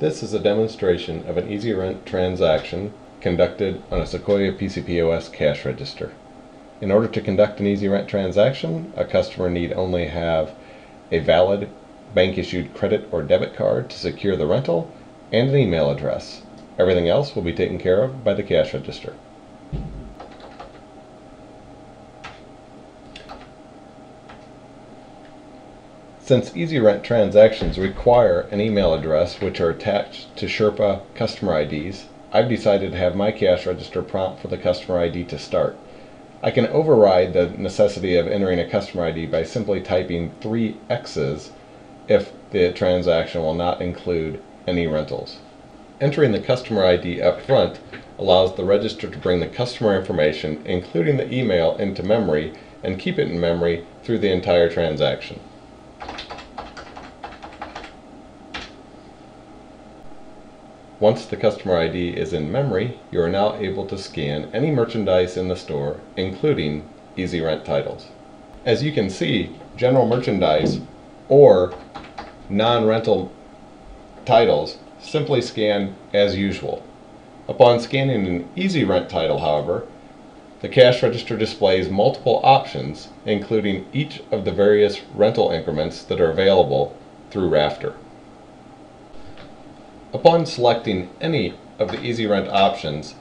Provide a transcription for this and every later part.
This is a demonstration of an EasyRent transaction conducted on a Sequoia PCPOS cash register. In order to conduct an EasyRent transaction, a customer need only have a valid bank-issued credit or debit card to secure the rental and an email address. Everything else will be taken care of by the cash register. Since EasyRent transactions require an email address which are attached to Sherpa customer IDs, I've decided to have my cash register prompt for the customer ID to start. I can override the necessity of entering a customer ID by simply typing 3 X's if the transaction will not include any rentals. Entering the customer ID up front allows the register to bring the customer information, including the email, into memory and keep it in memory through the entire transaction. Once the customer ID is in memory, you are now able to scan any merchandise in the store, including EasyRent titles. As you can see, general merchandise or non-rental titles simply scan as usual. Upon scanning an EasyRent title, however, the cash register displays multiple options, including each of the various rental increments that are available through Rafter. Upon selecting any of the EasyRent options,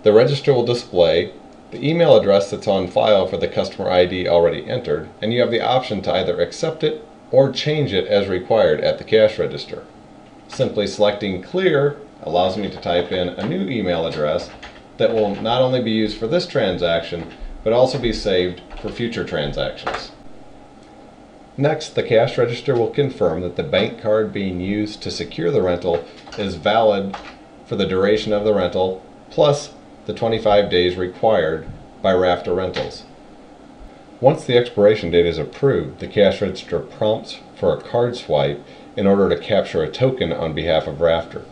the register will display the email address that's on file for the customer ID already entered, and you have the option to either accept it or change it as required at the cash register. Simply selecting Clear allows me to type in a new email address that will not only be used for this transaction, but also be saved for future transactions. Next, the cash register will confirm that the bank card being used to secure the rental is valid for the duration of the rental, plus the 25 days required by Rafter Rentals. Once the expiration date is approved, the cash register prompts for a card swipe in order to capture a token on behalf of Rafter.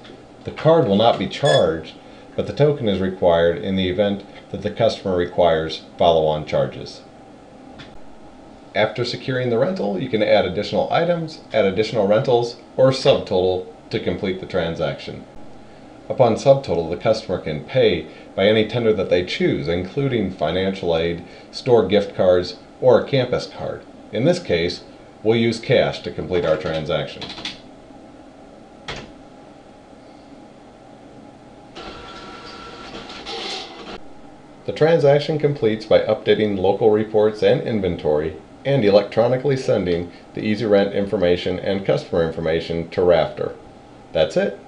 The card will not be charged, but the token is required in the event that the customer requires follow-on charges. After securing the rental, you can add additional items, add additional rentals, or subtotal to complete the transaction. Upon subtotal, the customer can pay by any tender that they choose, including financial aid, store gift cards, or a campus card. In this case, we'll use cash to complete our transaction. The transaction completes by updating local reports and inventory and electronically sending the EasyRent information and customer information to Rafter. That's it.